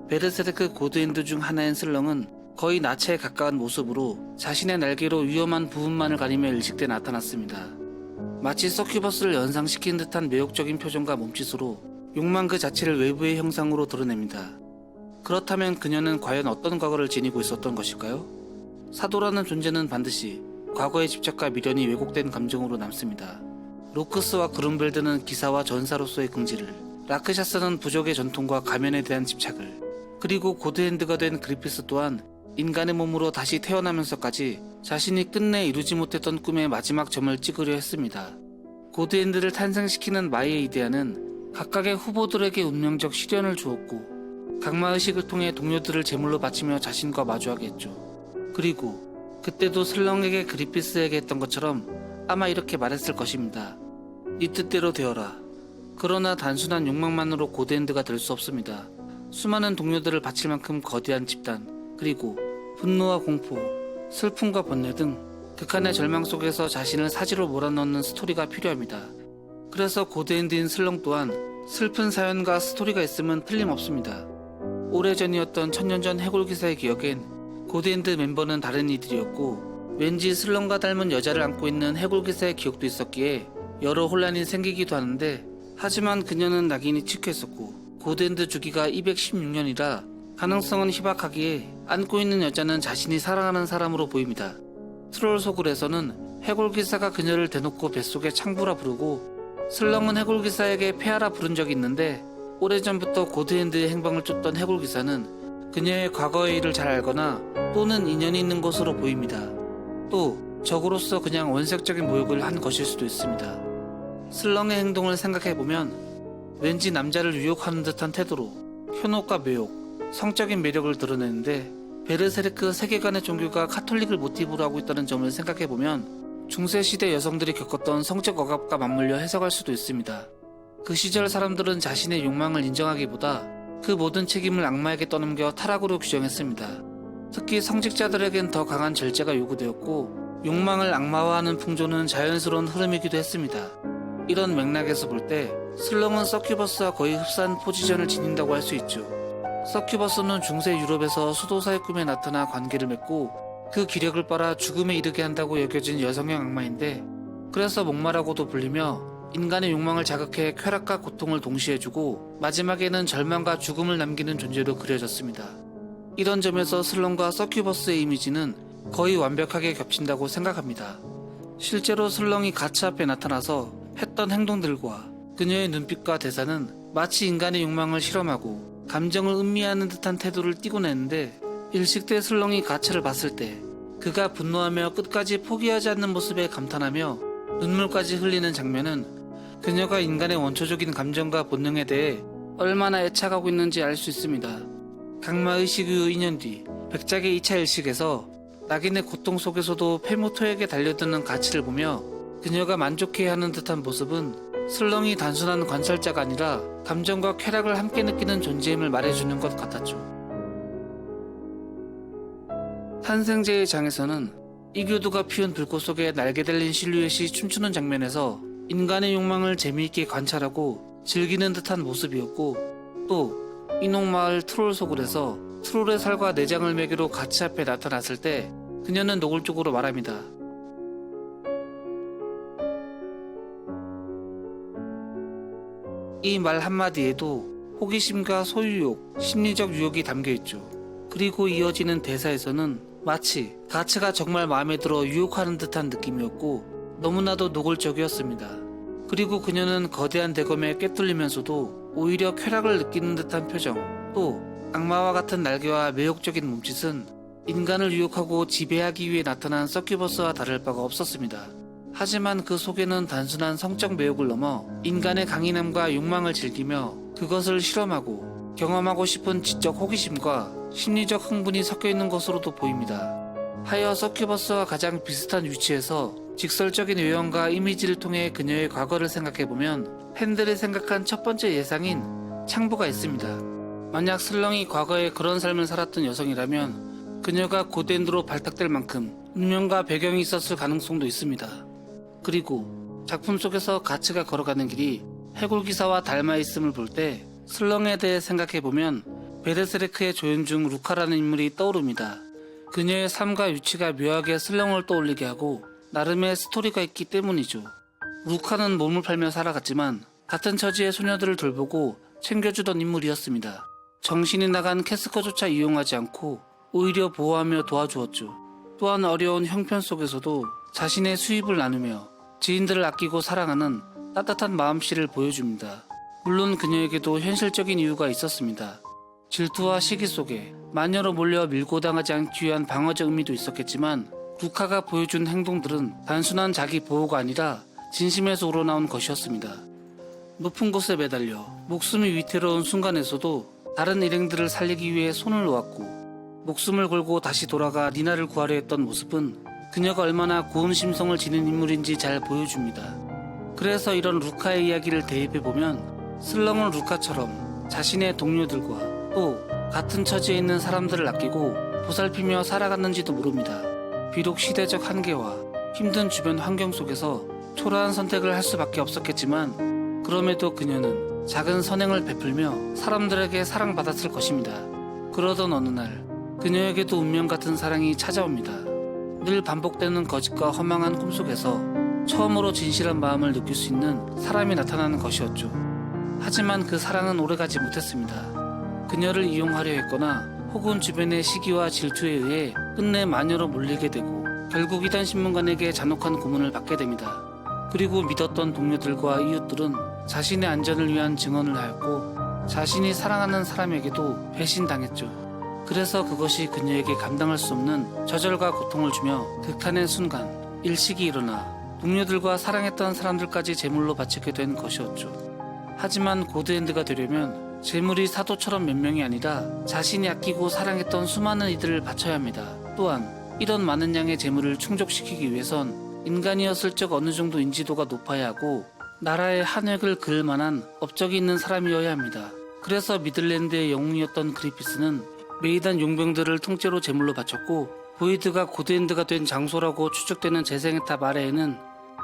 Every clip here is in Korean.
베르세르크 고드핸드 중 하나인 슬렁은 거의 나체에 가까운 모습으로 자신의 날개로 위험한 부분만을 가리며 일식대 나타났습니다. 마치 서큐버스를 연상시킨 듯한 매혹적인 표정과 몸짓으로 욕망 그 자체를 외부의 형상으로 드러냅니다. 그렇다면 그녀는 과연 어떤 과거를 지니고 있었던 것일까요? 사도라는 존재는 반드시 과거의 집착과 미련이 왜곡된 감정으로 남습니다. 로크스와 그룬벨드는 기사와 전사로서의 긍지를, 라크샤스는 부족의 전통과 가면에 대한 집착을, 그리고 고드핸드가 된 그리피스 또한 인간의 몸으로 다시 태어나면서까지 자신이 끝내 이루지 못했던 꿈의 마지막 점을 찍으려 했습니다. 고드핸드를 탄생시키는 마의 이데아는 각각의 후보들에게 운명적 시련을 주었고 각마의식을 통해 동료들을 제물로 바치며 자신과 마주하게 했죠. 그리고 그때도 슬렁에게 그리피스에게 했던 것처럼 아마 이렇게 말했을 것입니다. 네 뜻대로 되어라. 그러나 단순한 욕망만으로 고드핸드가 될 수 없습니다. 수많은 동료들을 바칠 만큼 거대한 집단, 그리고 분노와 공포, 슬픔과 번뇌 등 극한의 절망 속에서 자신을 사지로 몰아넣는 스토리가 필요합니다. 그래서 고드핸드인 슬렁 또한 슬픈 사연과 스토리가 있으면 틀림없습니다. 오래전이었던 천년전 해골기사의 기억엔 고드핸드 멤버는 다른 이들이었고 왠지 슬렁과 닮은 여자를 안고 있는 해골기사의 기억도 있었기에 여러 혼란이 생기기도 하는데, 하지만 그녀는 낙인이 찍혔었고 고드핸드 주기가 216년이라 가능성은 희박하기에 안고 있는 여자는 자신이 사랑하는 사람으로 보입니다. 트롤 소굴에서는 해골기사가 그녀를 대놓고 뱃속에 창부라 부르고 슬렁은 해골기사에게 폐하라 부른 적이 있는데, 오래전부터 고드핸드의 행방을 쫓던 해골기사는 그녀의 과거의 일을 잘 알거나 또는 인연이 있는 것으로 보입니다. 또 적으로서 그냥 원색적인 모욕을 한 것일 수도 있습니다. 슬렁의 행동을 생각해보면 왠지 남자를 유혹하는 듯한 태도로 현혹과 매혹, 성적인 매력을 드러내는데, 베르세르크 세계관의 종교가 카톨릭을 모티브로 하고 있다는 점을 생각해보면 중세시대 여성들이 겪었던 성적 억압과 맞물려 해석할 수도 있습니다. 그 시절 사람들은 자신의 욕망을 인정하기보다 그 모든 책임을 악마에게 떠넘겨 타락으로 규정했습니다. 특히 성직자들에겐 더 강한 절제가 요구되었고 욕망을 악마화하는 풍조는 자연스러운 흐름이기도 했습니다. 이런 맥락에서 볼 때 슬렁은 서큐버스와 거의 흡사한 포지션을 지닌다고 할 수 있죠. 서큐버스는 중세 유럽에서 수도사의 꿈에 나타나 관계를 맺고 그 기력을 빨아 죽음에 이르게 한다고 여겨진 여성형 악마인데, 그래서 목마라고도 불리며 인간의 욕망을 자극해 쾌락과 고통을 동시에 주고 마지막에는 절망과 죽음을 남기는 존재로 그려졌습니다. 이런 점에서 슬렁과 서큐버스의 이미지는 거의 완벽하게 겹친다고 생각합니다. 실제로 슬렁이 가츠 앞에 나타나서 했던 행동들과 그녀의 눈빛과 대사는 마치 인간의 욕망을 실험하고 감정을 음미하는 듯한 태도를 띠고내는데, 일식대 슬렁이 가츠를 봤을 때 그가 분노하며 끝까지 포기하지 않는 모습에 감탄하며 눈물까지 흘리는 장면은 그녀가 인간의 원초적인 감정과 본능에 대해 얼마나 애착하고 있는지 알 수 있습니다. 각마의식 이후 2년 뒤 백작의 2차 일식에서 낙인의 고통 속에서도 페무토에게 달려드는 가치를 보며 그녀가 만족해하는 듯한 모습은 슬렁이 단순한 관찰자가 아니라 감정과 쾌락을 함께 느끼는 존재임을 말해주는 것 같았죠. 탄생제의 장에서는 이교도가 피운 불꽃 속에 날개 달린 실루엣이 춤추는 장면에서 인간의 욕망을 재미있게 관찰하고 즐기는 듯한 모습이었고, 또 인옥마을 트롤 소굴에서 트롤의 살과 내장을 먹이로 가치 앞에 나타났을 때 그녀는 노골적으로 말합니다. 이 말 한마디에도 호기심과 소유욕, 심리적 유혹이 담겨있죠. 그리고 이어지는 대사에서는 마치 가츠가 정말 마음에 들어 유혹하는 듯한 느낌이었고 너무나도 노골적이었습니다. 그리고 그녀는 거대한 대검에 꿰뚫리면서도 오히려 쾌락을 느끼는 듯한 표정, 또 악마와 같은 날개와 매혹적인 몸짓은 인간을 유혹하고 지배하기 위해 나타난 서큐버스와 다를 바가 없었습니다. 하지만 그 속에는 단순한 성적 매혹을 넘어 인간의 강인함과 욕망을 즐기며 그것을 실험하고 경험하고 싶은 지적 호기심과 심리적 흥분이 섞여 있는 것으로도 보입니다. 하여 서큐버스와 가장 비슷한 위치에서 직설적인 외형과 이미지를 통해 그녀의 과거를 생각해보면 팬들이 생각한 첫 번째 예상인 창부가 있습니다. 만약 슬렁이 과거에 그런 삶을 살았던 여성이라면 그녀가 고드핸드로 발탁될 만큼 운명과 배경이 있었을 가능성도 있습니다. 그리고 작품 속에서 가츠가 걸어가는 길이 해골기사와 닮아 있음을 볼 때 슬렁에 대해 생각해보면 베르세르크의 조연 중 루카라는 인물이 떠오릅니다. 그녀의 삶과 위치가 묘하게 슬렁을 떠올리게 하고 나름의 스토리가 있기 때문이죠. 루카는 몸을 팔며 살아갔지만 같은 처지의 소녀들을 돌보고 챙겨주던 인물이었습니다. 정신이 나간 캐스커조차 이용하지 않고 오히려 보호하며 도와주었죠. 또한 어려운 형편 속에서도 자신의 수입을 나누며 지인들을 아끼고 사랑하는 따뜻한 마음씨를 보여줍니다. 물론 그녀에게도 현실적인 이유가 있었습니다. 질투와 시기 속에 마녀로 몰려 밀고 당하지 않기 위한 방어적 의미도 있었겠지만 루카가 보여준 행동들은 단순한 자기 보호가 아니라 진심에서 우러나온 것이었습니다. 높은 곳에 매달려 목숨이 위태로운 순간에서도 다른 일행들을 살리기 위해 손을 놓았고 목숨을 걸고 다시 돌아가 니나를 구하려 했던 모습은 그녀가 얼마나 고운 심성을 지닌 인물인지 잘 보여줍니다. 그래서 이런 루카의 이야기를 대입해보면 슬렁은 루카처럼 자신의 동료들과 또 같은 처지에 있는 사람들을 아끼고 보살피며 살아갔는지도 모릅니다. 비록 시대적 한계와 힘든 주변 환경 속에서 초라한 선택을 할 수밖에 없었겠지만 그럼에도 그녀는 작은 선행을 베풀며 사람들에게 사랑받았을 것입니다. 그러던 어느 날 그녀에게도 운명 같은 사랑이 찾아옵니다. 늘 반복되는 거짓과 허망한 꿈속에서 처음으로 진실한 마음을 느낄 수 있는 사람이 나타나는 것이었죠. 하지만 그 사랑은 오래가지 못했습니다. 그녀를 이용하려 했거나 혹은 주변의 시기와 질투에 의해 끝내 마녀로 몰리게 되고 결국 이단 신문관에게 잔혹한 고문을 받게 됩니다. 그리고 믿었던 동료들과 이웃들은 자신의 안전을 위한 증언을 하였고 자신이 사랑하는 사람에게도 배신당했죠. 그래서 그것이 그녀에게 감당할 수 없는 좌절과 고통을 주며 극한의 순간 일식이 일어나 동료들과 사랑했던 사람들까지 제물로 바치게 된 것이었죠. 하지만 고드엔드가 되려면 제물이 사도처럼 몇 명이 아니라 자신이 아끼고 사랑했던 수많은 이들을 바쳐야 합니다. 또한 이런 많은 양의 제물을 충족시키기 위해선 인간이었을 적 어느 정도 인지도가 높아야 하고 나라의 한 획을 그을 만한 업적이 있는 사람이어야 합니다. 그래서 미들랜드의 영웅이었던 그리피스는 메이단 용병들을 통째로 제물로 바쳤고 보이드가 고드엔드가 된 장소라고 추측되는 재생의 탑 아래에는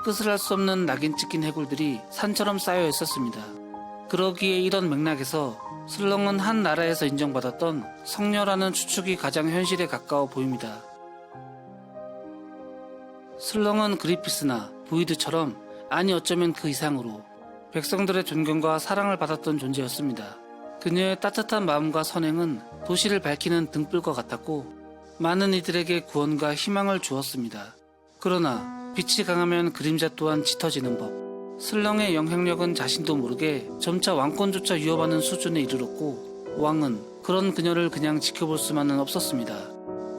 끝을 할 수 없는 낙인 찍힌 해골들이 산처럼 쌓여 있었습니다. 그러기에 이런 맥락에서 슬렁은 한 나라에서 인정받았던 성녀라는 추측이 가장 현실에 가까워 보입니다. 슬렁은 그리피스나 보이드처럼 아니 어쩌면 그 이상으로 백성들의 존경과 사랑을 받았던 존재였습니다. 그녀의 따뜻한 마음과 선행은 도시를 밝히는 등불과 같았고 많은 이들에게 구원과 희망을 주었습니다. 그러나 빛이 강하면 그림자 또한 짙어지는 법. 슬렁의 영향력은 자신도 모르게 점차 왕권조차 위협하는 수준에 이르렀고 왕은 그런 그녀를 그냥 지켜볼 수만은 없었습니다.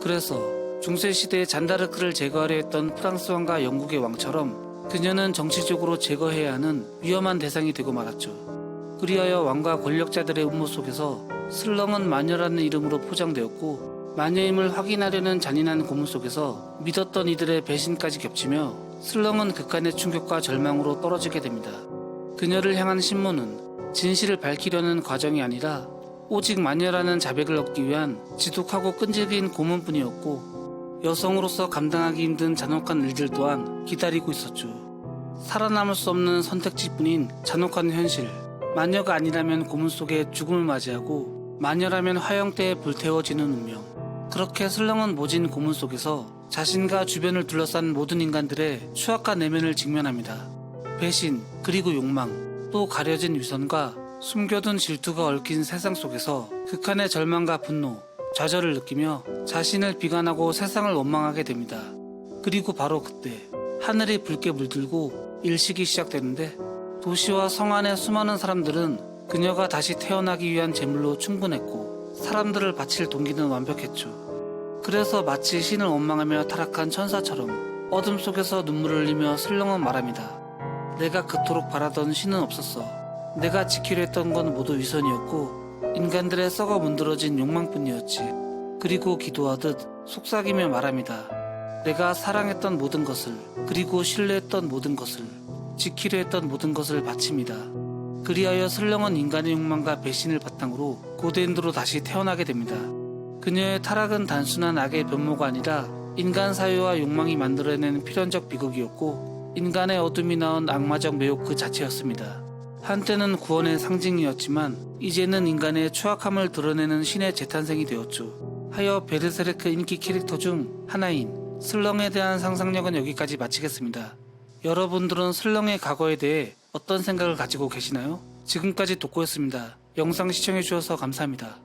그래서 중세시대에 잔다르크를 제거하려 했던 프랑스 왕과 영국의 왕처럼 그녀는 정치적으로 제거해야 하는 위험한 대상이 되고 말았죠. 그리하여 왕과 권력자들의 음모 속에서 슬렁은 마녀라는 이름으로 포장되었고 마녀임을 확인하려는 잔인한 고문 속에서 믿었던 이들의 배신까지 겹치며 슬렁은 극한의 충격과 절망으로 떨어지게 됩니다. 그녀를 향한 신문은 진실을 밝히려는 과정이 아니라 오직 마녀라는 자백을 얻기 위한 지독하고 끈질긴 고문뿐이었고 여성으로서 감당하기 힘든 잔혹한 일들 또한 기다리고 있었죠. 살아남을 수 없는 선택지뿐인 잔혹한 현실. 마녀가 아니라면 고문 속에 죽음을 맞이하고 마녀라면 화형대에 불태워지는 운명. 그렇게 슬렁은 모진 고문 속에서 자신과 주변을 둘러싼 모든 인간들의 추악한 내면을 직면합니다. 배신, 그리고 욕망, 또 가려진 위선과 숨겨둔 질투가 얽힌 세상 속에서 극한의 절망과 분노, 좌절을 느끼며 자신을 비관하고 세상을 원망하게 됩니다. 그리고 바로 그때 하늘이 붉게 물들고 일식이 시작되는데 도시와 성 안의 수많은 사람들은 그녀가 다시 태어나기 위한 제물로 충분했고 사람들을 바칠 동기는 완벽했죠. 그래서 마치 신을 원망하며 타락한 천사처럼 어둠 속에서 눈물을 흘리며 슬렁은 말합니다. 내가 그토록 바라던 신은 없었어. 내가 지키려 했던 건 모두 위선이었고 인간들의 썩어 문드러진 욕망뿐이었지. 그리고 기도하듯 속삭이며 말합니다. 내가 사랑했던 모든 것을 그리고 신뢰했던 모든 것을 지키려 했던 모든 것을 바칩니다. 그리하여 슬렁은 인간의 욕망과 배신을 바탕으로 고드엔드로 다시 태어나게 됩니다. 그녀의 타락은 단순한 악의 변모가 아니라 인간 사회와 욕망이 만들어낸 필연적 비극이었고 인간의 어둠이 낳은 악마적 매혹 그 자체였습니다. 한때는 구원의 상징이었지만 이제는 인간의 추악함을 드러내는 신의 재탄생이 되었죠. 하여 베르세르크 인기 캐릭터 중 하나인 슬렁에 대한 상상력은 여기까지 마치겠습니다. 여러분들은 슬렁의 과거에 대해 어떤 생각을 가지고 계시나요? 지금까지 돋고였습니다. 영상 시청해주셔서 감사합니다.